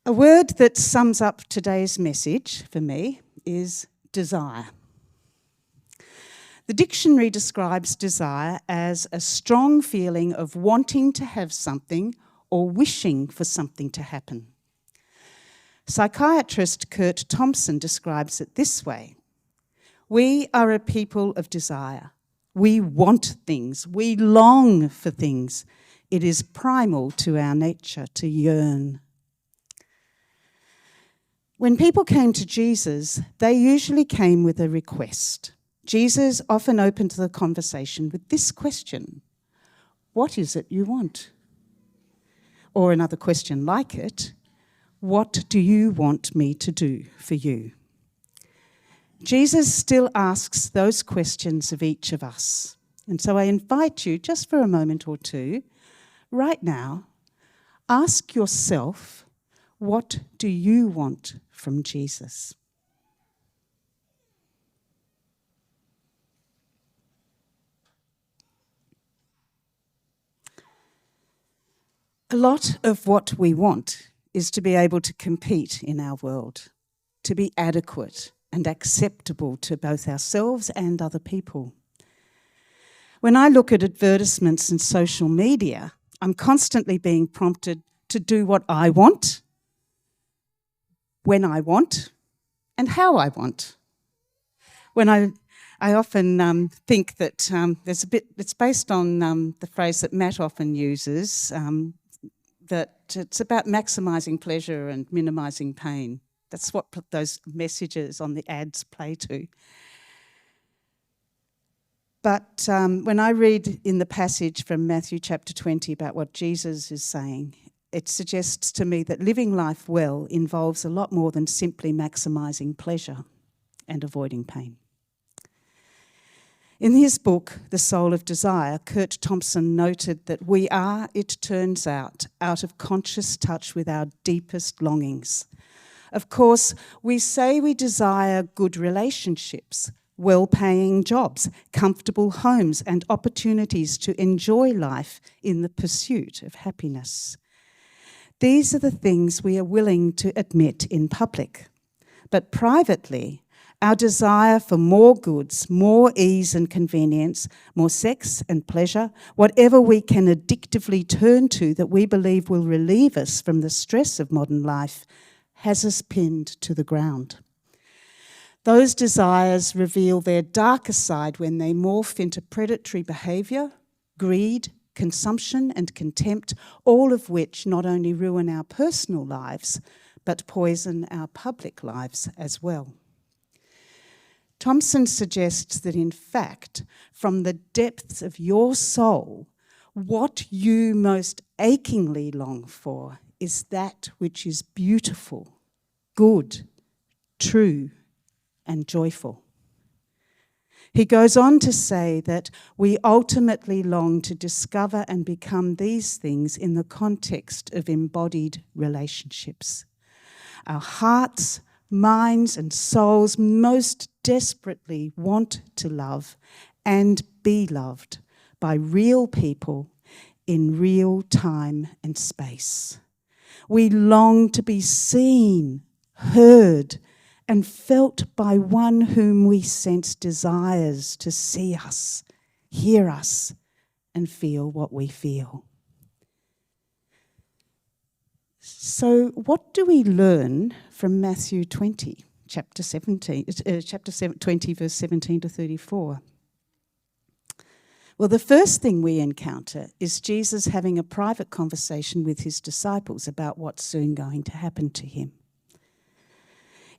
A word that sums up today's message for me is desire. The dictionary describes desire as a strong feeling of wanting to have something or wishing for something to happen. Psychiatrist Curt Thompson describes it this way: we are a people of desire. We want things. We long for things. It is primal to our nature to yearn. When people came to Jesus, they usually came with a request. Jesus often opened the conversation with this question: what is it you want? Or another question like it: what do you want me to do for you? Jesus still asks those questions of each of us. And so I invite you, just for a moment or two, right now, ask yourself, what do you want from Jesus? A lot of what we want is to be able to compete in our world, to be adequate and acceptable to both ourselves and other people. When I look at advertisements and social media, I'm constantly being prompted to do what I want, when I want, and how I want. When I often think that there's a bit, it's based on the phrase that Matt often uses, that it's about maximising pleasure and minimising pain. That's what those messages on the ads play to. But when I read in the passage from Matthew chapter 20 about what Jesus is saying, it suggests to me that living life well involves a lot more than simply maximising pleasure and avoiding pain. In his book, The Soul of Desire, Curt Thompson noted that we are, it turns out of conscious touch with our deepest longings. Of course, we say we desire good relationships, well-paying jobs, comfortable homes, and opportunities to enjoy life in the pursuit of happiness. These are the things we are willing to admit in public. But privately, our desire for more goods, more ease and convenience, more sex and pleasure, whatever we can addictively turn to that we believe will relieve us from the stress of modern life, has us pinned to the ground. Those desires reveal their darker side when they morph into predatory behaviour, greed, consumption and contempt, all of which not only ruin our personal lives, but poison our public lives as well. Thompson suggests that, in fact, from the depths of your soul, what you most achingly long for is that which is beautiful, good, true, and joyful. He goes on to say that we ultimately long to discover and become these things in the context of embodied relationships. Our hearts, minds, and souls most desperately want to love and be loved by real people in real time and space. We long to be seen, heard, and felt by one whom we sense desires to see us, hear us, and feel what we feel. So what do we learn from Matthew 20, chapter 20, verse 17 to 34? Well, the first thing we encounter is Jesus having a private conversation with his disciples about what's soon going to happen to him.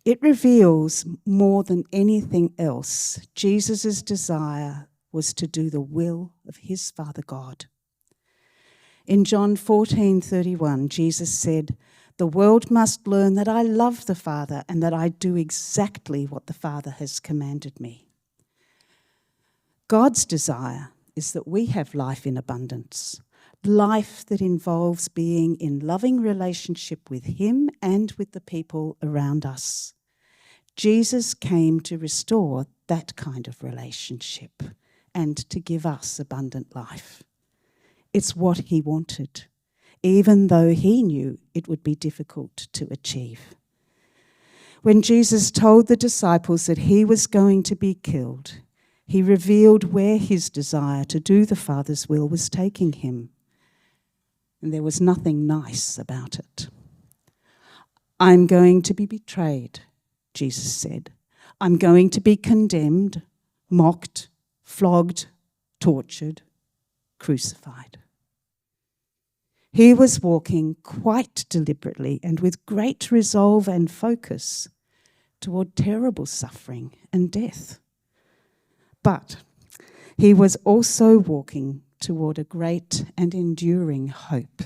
It reveals more than anything else, Jesus' desire was to do the will of his Father God. In John 14:31, Jesus said, "The world must learn that I love the Father and that I do exactly what the Father has commanded me." God's desire is that we have life in abundance, life that involves being in loving relationship with him and with the people around us. Jesus came to restore that kind of relationship and to give us abundant life. It's what he wanted. even though he knew it would be difficult to achieve. When Jesus told the disciples that he was going to be killed, he revealed where his desire to do the Father's will was taking him. And there was nothing nice about it. I'm going to be betrayed, Jesus said. I'm going to be condemned, mocked, flogged, tortured, crucified. He was walking quite deliberately and with great resolve and focus toward terrible suffering and death. But he was also walking toward a great and enduring hope.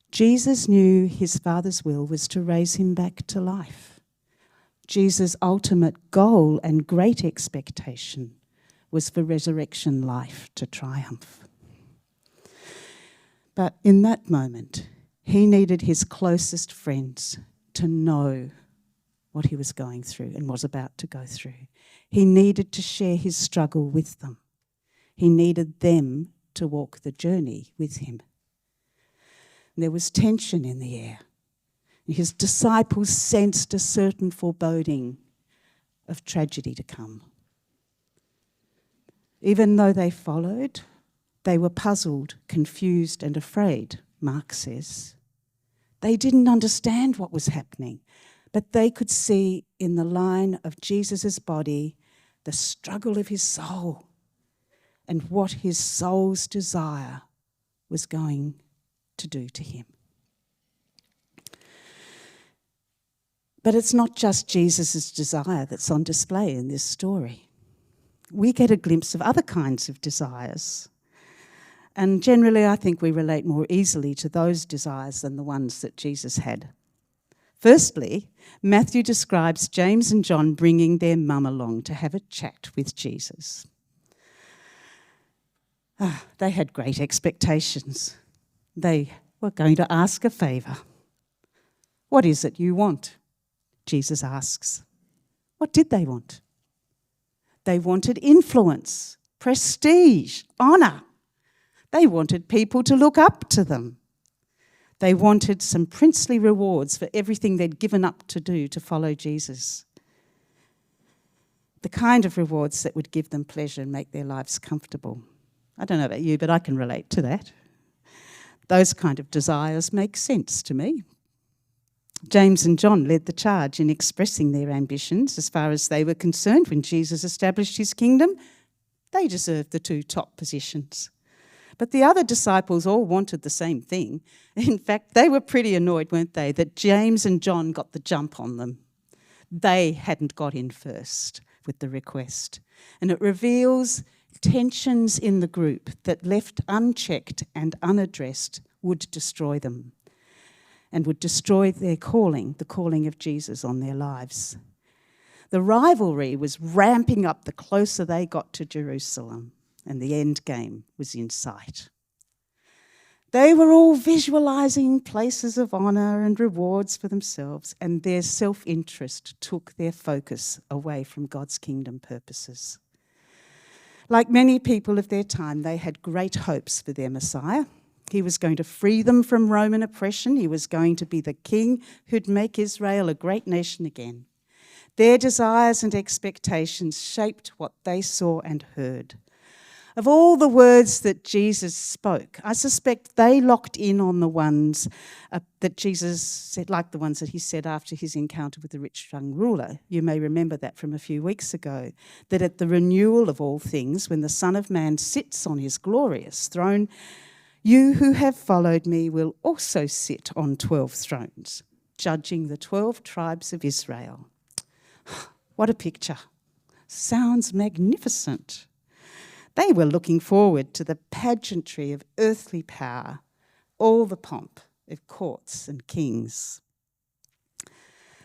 Jesus knew his Father's will was to raise him back to life. Jesus' ultimate goal and great expectation was for resurrection life to triumph. But in that moment, he needed his closest friends to know what he was going through and was about to go through. He needed to share his struggle with them. He needed them to walk the journey with him. And there was tension in the air. His disciples sensed a certain foreboding of tragedy to come. Even though they followed, they were puzzled, confused, and afraid, Mark says. They didn't understand what was happening, but they could see in the line of Jesus' body the struggle of his soul and what his soul's desire was going to do to him. But it's not just Jesus' desire that's on display in this story. We get a glimpse of other kinds of desires. And generally, I think we relate more easily to those desires than the ones that Jesus had. Firstly, Matthew describes James and John bringing their mum along to have a chat with Jesus. They had great expectations. They were going to ask a favour. What is it you want? Jesus asks. What did they want? They wanted influence, prestige, honour. They wanted people to look up to them. They wanted some princely rewards for everything they'd given up to do to follow Jesus. The kind of rewards that would give them pleasure and make their lives comfortable. I don't know about you, but I can relate to that. Those kind of desires make sense to me. James and John led the charge in expressing their ambitions as far as they were concerned when Jesus established his kingdom. They deserved the two top positions. But the other disciples all wanted the same thing. In fact, they were pretty annoyed, weren't they, that James and John got the jump on them. They hadn't got in first with the request. And it reveals tensions in the group that, left unchecked and unaddressed, would destroy them and would destroy their calling, the calling of Jesus on their lives. The rivalry was ramping up the closer they got to Jerusalem, and the end game was in sight. They were all visualising places of honour and rewards for themselves, and their self-interest took their focus away from God's kingdom purposes. Like many people of their time, they had great hopes for their Messiah. He was going to free them from Roman oppression. He was going to be the king who'd make Israel a great nation again. Their desires and expectations shaped what they saw and heard. Of all the words that Jesus spoke, I suspect they locked in on the ones that Jesus said, like the ones that he said after his encounter with the rich young ruler. You may remember that from a few weeks ago, that at the renewal of all things, when the Son of Man sits on his glorious throne, you who have followed me will also sit on 12 thrones, judging the 12 tribes of Israel. What a picture. Sounds magnificent. They were looking forward to the pageantry of earthly power, all the pomp of courts and kings.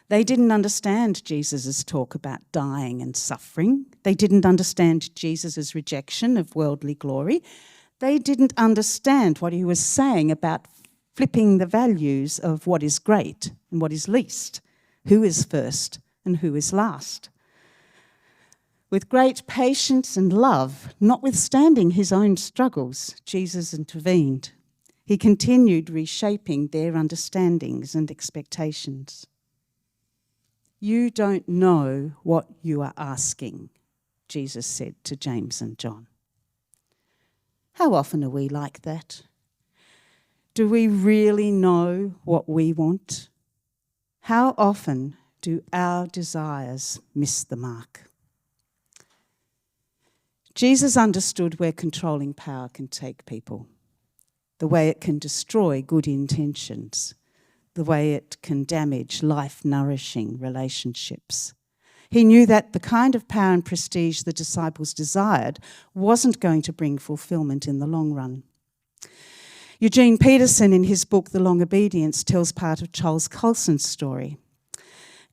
They didn't understand Jesus' talk about dying and suffering. They didn't understand Jesus' rejection of worldly glory. They didn't understand what he was saying about flipping the values of what is great and what is least, who is first and who is last. With great patience and love, notwithstanding his own struggles, Jesus intervened. He continued reshaping their understandings and expectations. You don't know what you are asking, Jesus said to James and John. How often are we like that? Do we really know what we want? How often do our desires miss the mark? Jesus understood where controlling power can take people, the way it can destroy good intentions, the way it can damage life-nourishing relationships. He knew that the kind of power and prestige the disciples desired wasn't going to bring fulfillment in the long run. Eugene Peterson, in his book The Long Obedience, tells part of Charles Colson's story.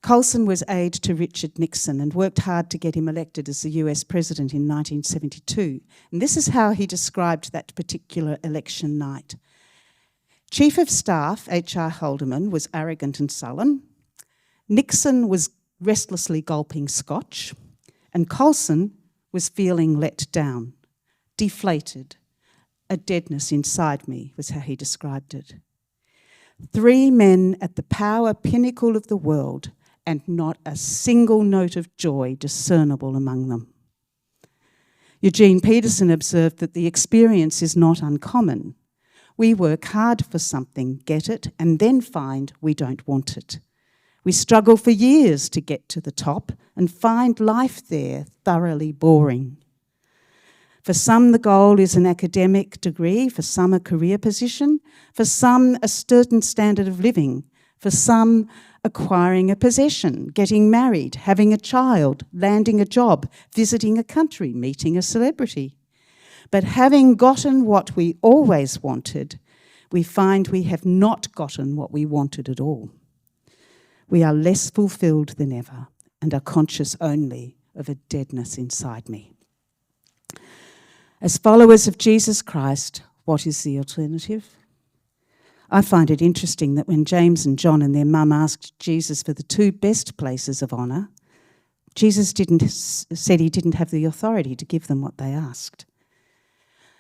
Colson was aide to Richard Nixon and worked hard to get him elected as the US president in 1972. And this is how he described that particular election night. Chief of Staff H.R. Haldeman was arrogant and sullen. Nixon was restlessly gulping scotch. And Colson was feeling let down, deflated. A deadness inside me was how he described it. 3 men at the power pinnacle of the world, and not a single note of joy discernible among them. Eugene Peterson observed that the experience is not uncommon. We work hard for something, get it, and then find we don't want it. We struggle for years to get to the top and find life there thoroughly boring. For some, the goal is an academic degree, for some, a career position, for some, a certain standard of living, for some, acquiring a possession, getting married, having a child, landing a job, visiting a country, meeting a celebrity. But having gotten what we always wanted, we find we have not gotten what we wanted at all. We are less fulfilled than ever and are conscious only of a deadness inside me. As followers of Jesus Christ, what is the alternative? I find it interesting that when James and John and their mum asked Jesus for the 2 best places of honour, Jesus said he didn't have the authority to give them what they asked.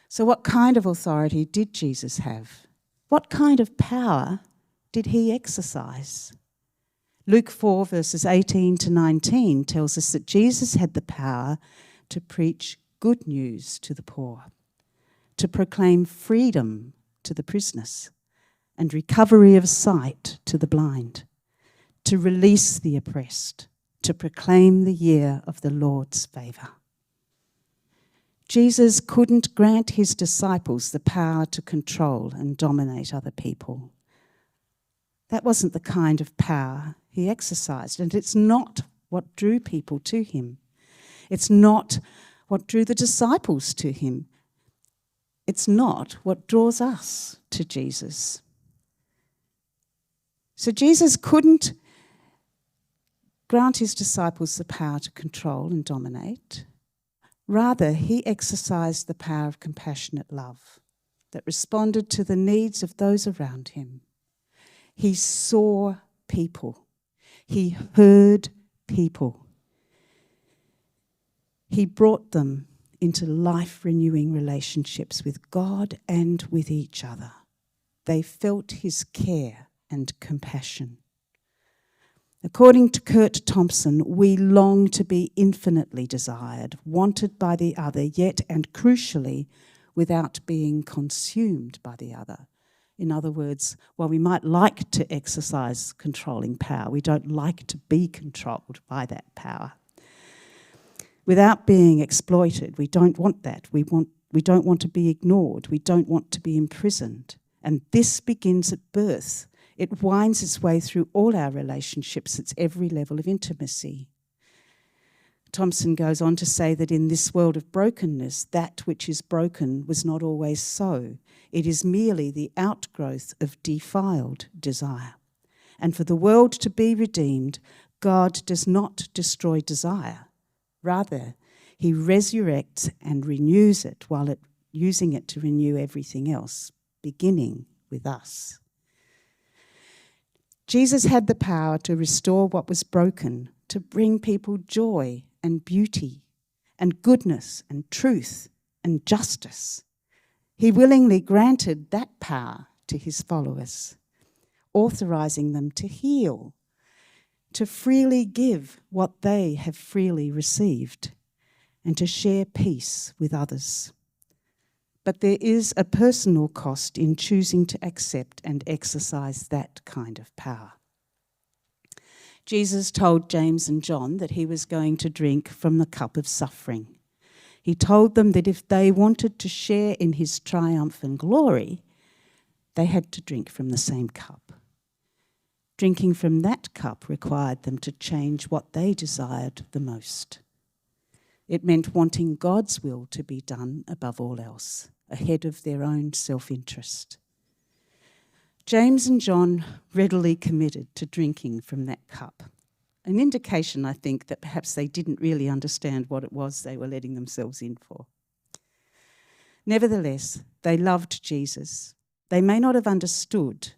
So what kind of authority did Jesus have? What kind of power did he exercise? Luke 4 verses 18 to 19 tells us that Jesus had the power to preach good news to the poor, to proclaim freedom to the prisoners, and recovery of sight to the blind, to release the oppressed, to proclaim the year of the Lord's favour. Jesus couldn't grant his disciples the power to control and dominate other people. That wasn't the kind of power he exercised, and it's not what drew people to him. It's not what drew the disciples to him. It's not what draws us to Jesus. So Jesus couldn't grant his disciples the power to control and dominate. Rather, he exercised the power of compassionate love that responded to the needs of those around him. He saw people. He heard people. He brought them into life-renewing relationships with God and with each other. They felt his care and compassion. According to Curt Thompson, we long to be infinitely desired, wanted by the other, yet, and crucially, without being consumed by the other. In other words, while we might like to exercise controlling power, we don't like to be controlled by that power. Without being exploited, we don't want that. We don't want to be ignored. We don't want to be imprisoned. And this begins at birth. It winds its way through all our relationships. It's every level of intimacy. Thompson goes on to say that in this world of brokenness, that which is broken was not always so. It is merely the outgrowth of defiled desire. And for the world to be redeemed, God does not destroy desire. Rather, he resurrects and renews it while using it to renew everything else, beginning with us. Jesus had the power to restore what was broken, to bring people joy and beauty and goodness and truth and justice. He willingly granted that power to his followers, authorizing them to heal, to freely give what they have freely received, and to share peace with others. But there is a personal cost in choosing to accept and exercise that kind of power. Jesus told James and John that he was going to drink from the cup of suffering. He told them that if they wanted to share in his triumph and glory, they had to drink from the same cup. Drinking from that cup required them to change what they desired the most. It meant wanting God's will to be done above all else, ahead of their own self-interest. James and John readily committed to drinking from that cup, an indication, I think, that perhaps they didn't really understand what it was they were letting themselves in for. Nevertheless, they loved Jesus. They may not have understood,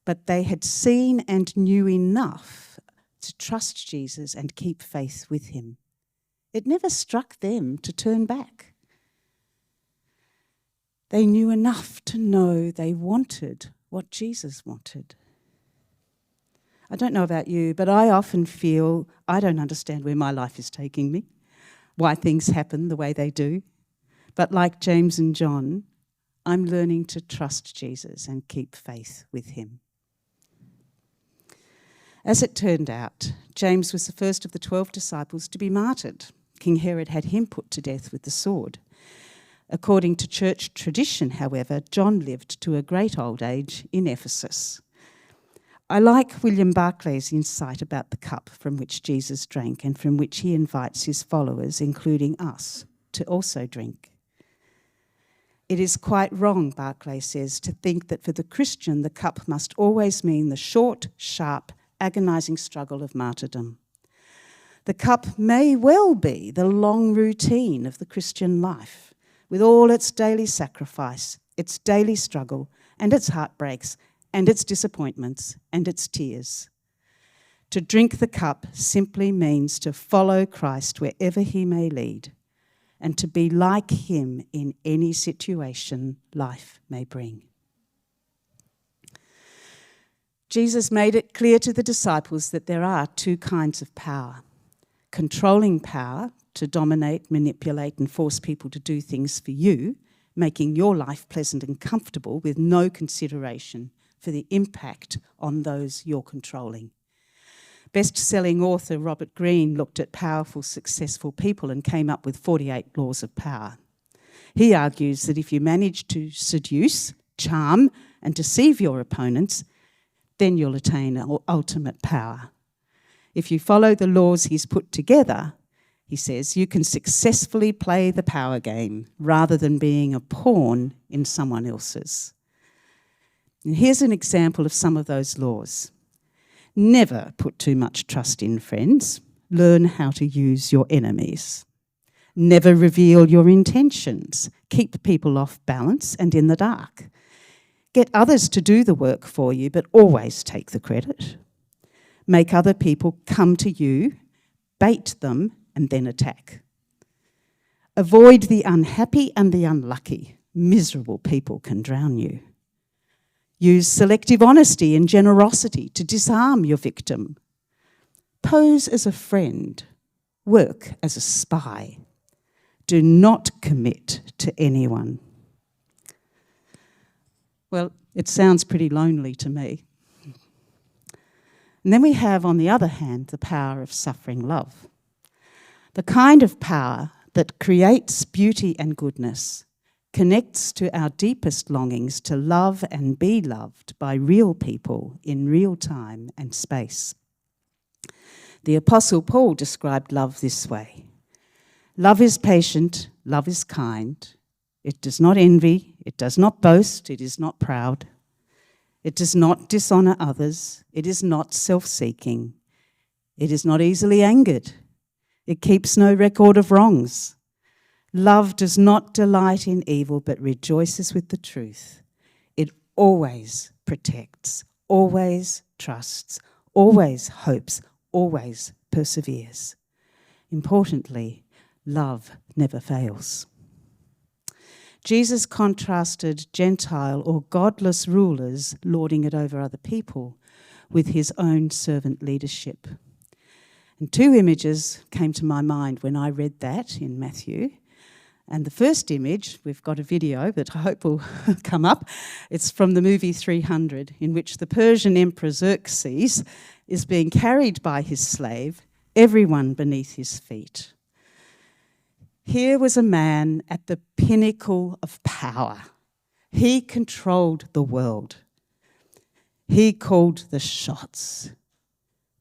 but they had seen and knew enough to trust Jesus and keep faith with him. It never struck them to turn back. They knew enough to know they wanted what Jesus wanted. I don't know about you, but I often feel I don't understand where my life is taking me, why things happen the way they do. But like James and John, I'm learning to trust Jesus and keep faith with him. As it turned out, James was the first of the 12 disciples to be martyred. King Herod had him put to death with the sword. According to church tradition, however, John lived to a great old age in Ephesus. I like William Barclay's insight about the cup from which Jesus drank and from which he invites his followers, including us, to also drink. It is quite wrong, Barclay says, to think that for the Christian the cup must always mean the short, sharp, agonising struggle of martyrdom. The cup may well be the long routine of the Christian life, with all its daily sacrifice, its daily struggle, and its heartbreaks, and its disappointments, and its tears. To drink the cup simply means to follow Christ wherever he may lead, and to be like him in any situation life may bring. Jesus made it clear to the disciples that there are two kinds of power. Controlling power to dominate, manipulate, and force people to do things for you, making your life pleasant and comfortable with no consideration for the impact on those you're controlling. Best-selling author Robert Greene looked at powerful, successful people and came up with 48 laws of power. He argues that if you manage to seduce, charm, and deceive your opponents, then you'll attain ultimate power. If you follow the laws he's put together, he says, you can successfully play the power game rather than being a pawn in someone else's. And here's an example of some of those laws. Never put too much trust in friends. Learn how to use your enemies. Never reveal your intentions. Keep people off balance and in the dark. Get others to do the work for you, but always take the credit. Make other people come to you, bait them, and then attack. Avoid the unhappy and the unlucky. Miserable people can drown you. Use selective honesty and generosity to disarm your victim. Pose as a friend. Work as a spy. Do not commit to anyone. Well, it sounds pretty lonely to me. And then we have, on the other hand, the power of suffering love. The kind of power that creates beauty and goodness, connects to our deepest longings to love and be loved by real people in real time and space. The Apostle Paul described love this way. Love is patient, love is kind. It does not envy, it does not boast, it is not proud. It does not dishonour others, it is not self-seeking. It is not easily angered. It keeps no record of wrongs. Love does not delight in evil, but rejoices with the truth. It always protects, always trusts, always hopes, always perseveres. Importantly, love never fails. Jesus contrasted Gentile or godless rulers lording it over other people with his own servant leadership. And two images came to my mind when I read that in Matthew. And the first image, we've got a video that I hope will come up. It's from the movie 300, in which the Persian Emperor Xerxes is being carried by his slave, everyone beneath his feet. Here was a man at the pinnacle of power. He controlled the world. He called the shots.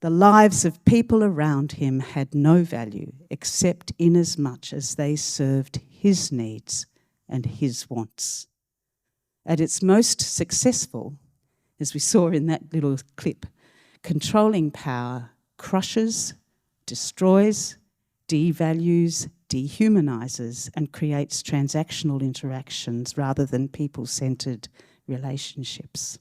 The lives of people around him had no value except inasmuch as they served his needs and his wants. At its most successful, as we saw in that little clip, controlling power crushes, destroys, devalues, dehumanises, and creates transactional interactions rather than people-centred relationships.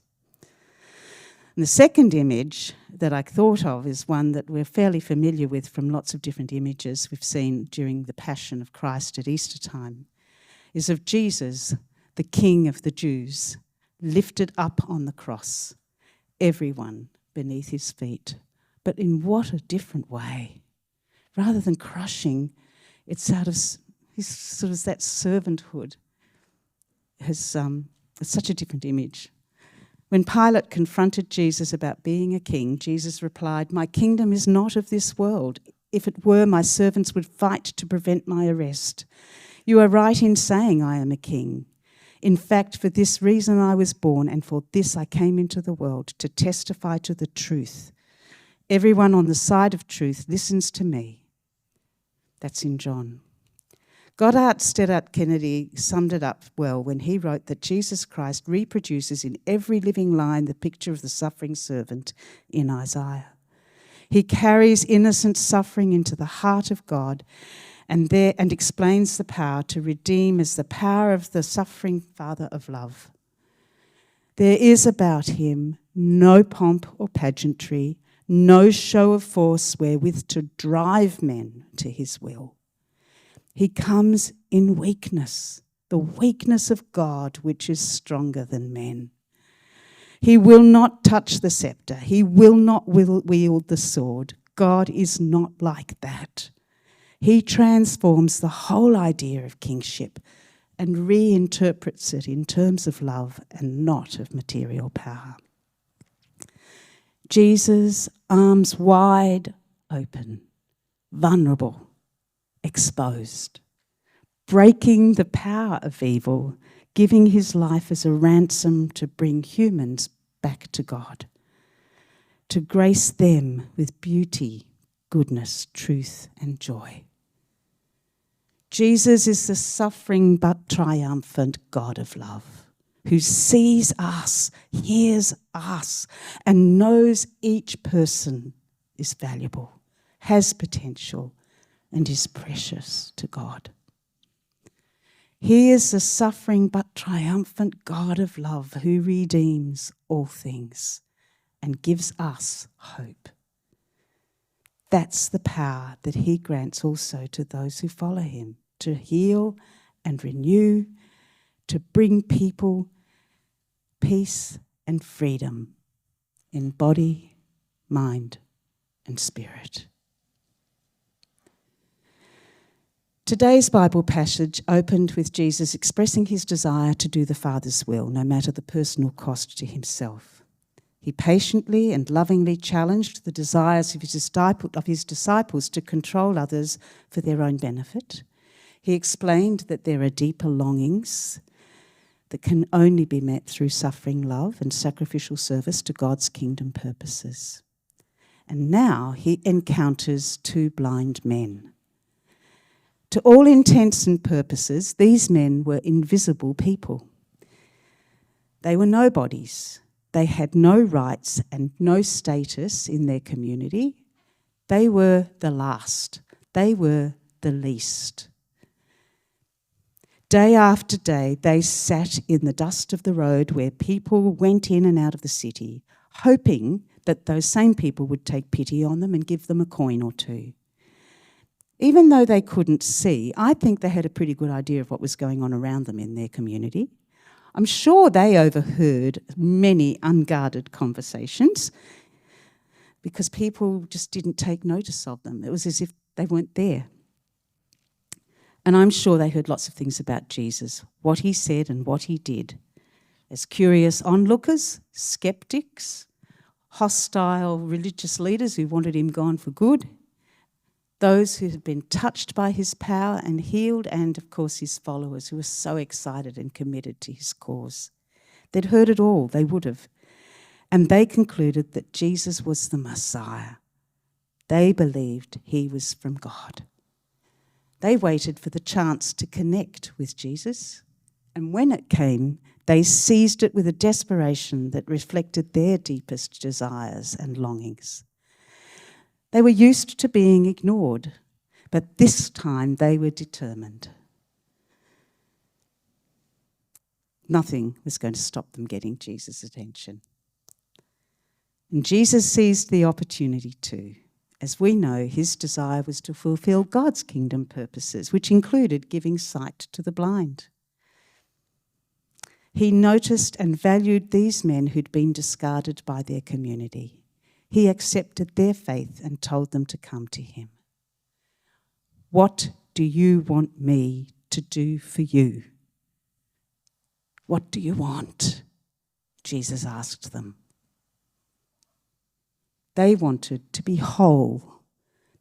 And the second image that I thought of is one that we're fairly familiar with from lots of different images we've seen during the Passion of Christ at Easter time, is of Jesus, the King of the Jews, lifted up on the cross, everyone beneath his feet. But in what a different way. Rather than crushing, it's out of his sort of that servanthood. It's such a different image. When Pilate confronted Jesus about being a king, Jesus replied, "My kingdom is not of this world. If it were, my servants would fight to prevent my arrest. You are right in saying I am a king. In fact, for this reason I was born, and for this I came into the world, to testify to the truth. Everyone on the side of truth listens to me." That's in John. Goddard Stedart Kennedy summed it up well when he wrote that Jesus Christ reproduces in every living line the picture of the suffering servant in Isaiah. He carries innocent suffering into the heart of God and explains the power to redeem as the power of the suffering Father of love. There is about him no pomp or pageantry, no show of force wherewith to drive men to his will. He comes in weakness, the weakness of God, which is stronger than men. He will not touch the scepter. He will not wield the sword. God is not like that. He transforms the whole idea of kingship and reinterprets it in terms of love and not of material power. Jesus, arms wide open, vulnerable, exposed, breaking the power of evil, giving his life as a ransom to bring humans back to God, to grace them with beauty, goodness, truth, and joy. Jesus is the suffering but triumphant God of love, who sees us, hears us, and knows each person is valuable, has potential, and is precious to God. He is the suffering but triumphant God of love who redeems all things and gives us hope. That's the power that he grants also to those who follow him, to heal and renew, to bring people peace and freedom in body, mind, and spirit. Today's Bible passage opened with Jesus expressing his desire to do the Father's will, no matter the personal cost to himself. He patiently and lovingly challenged the desires of his disciples to control others for their own benefit. He explained that there are deeper longings that can only be met through suffering love and sacrificial service to God's kingdom purposes. And now he encounters two blind men. To all intents and purposes, these men were invisible people. They were nobodies. They had no rights and no status in their community. They were the last. They were the least. Day after day, they sat in the dust of the road where people went in and out of the city, hoping that those same people would take pity on them and give them a coin or two. Even though they couldn't see, I think they had a pretty good idea of what was going on around them in their community. I'm sure they overheard many unguarded conversations because people just didn't take notice of them. It was as if they weren't there. And I'm sure they heard lots of things about Jesus, what he said and what he did. As curious onlookers, skeptics, hostile religious leaders who wanted him gone for good, those who had been touched by his power and healed, and of course his followers who were so excited and committed to his cause. They'd heard it all, they would have. And they concluded that Jesus was the Messiah. They believed he was from God. They waited for the chance to connect with Jesus, and when it came, they seized it with a desperation that reflected their deepest desires and longings. They were used to being ignored, but this time they were determined. Nothing was going to stop them getting Jesus' attention. And Jesus seized the opportunity too. As we know, his desire was to fulfill God's kingdom purposes, which included giving sight to the blind. He noticed and valued these men who'd been discarded by their community. He accepted their faith and told them to come to him. What do you want me to do for you? What do you want? Jesus asked them. They wanted to be whole.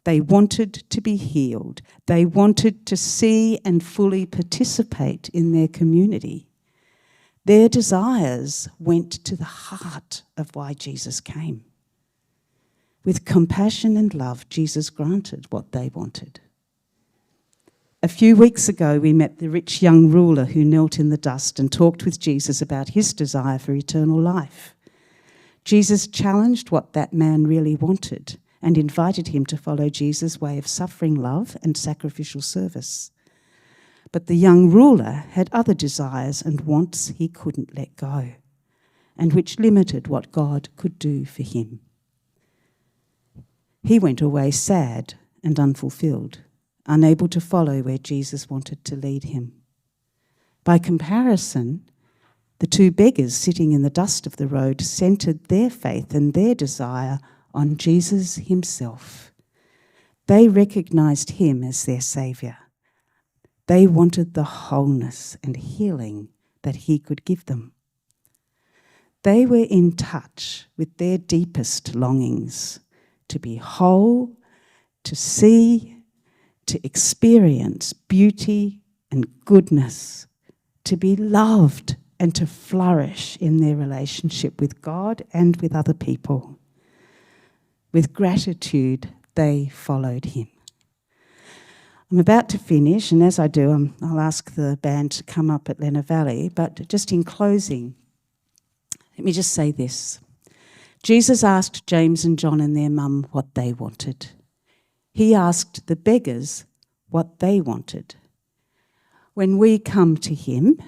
They wanted to be healed. They wanted to see and fully participate in their community. Their desires went to the heart of why Jesus came. With compassion and love, Jesus granted what they wanted. A few weeks ago, we met the rich young ruler who knelt in the dust and talked with Jesus about his desire for eternal life. Jesus challenged what that man really wanted and invited him to follow Jesus' way of suffering love and sacrificial service. But the young ruler had other desires and wants he couldn't let go, and which limited what God could do for him. He went away sad and unfulfilled, unable to follow where Jesus wanted to lead him. By comparison, the two beggars sitting in the dust of the road centered their faith and their desire on Jesus himself. They recognized him as their saviour. They wanted the wholeness and healing that he could give them. They were in touch with their deepest longings, to be whole, to see, to experience beauty and goodness, to be loved and to flourish in their relationship with God and with other people. With gratitude, they followed him. I'm about to finish, and as I do, I'll ask the band to come up at Lenna Valley, but just in closing, let me just say this. Jesus asked James and John and their mum what they wanted. He asked the beggars what they wanted. When we come to him,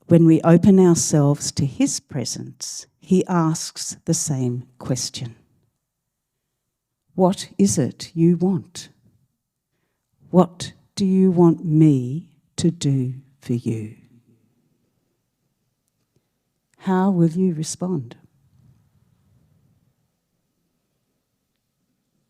when we open ourselves to his presence, he asks the same question. What is it you want? What do you want me to do for you? How will you respond?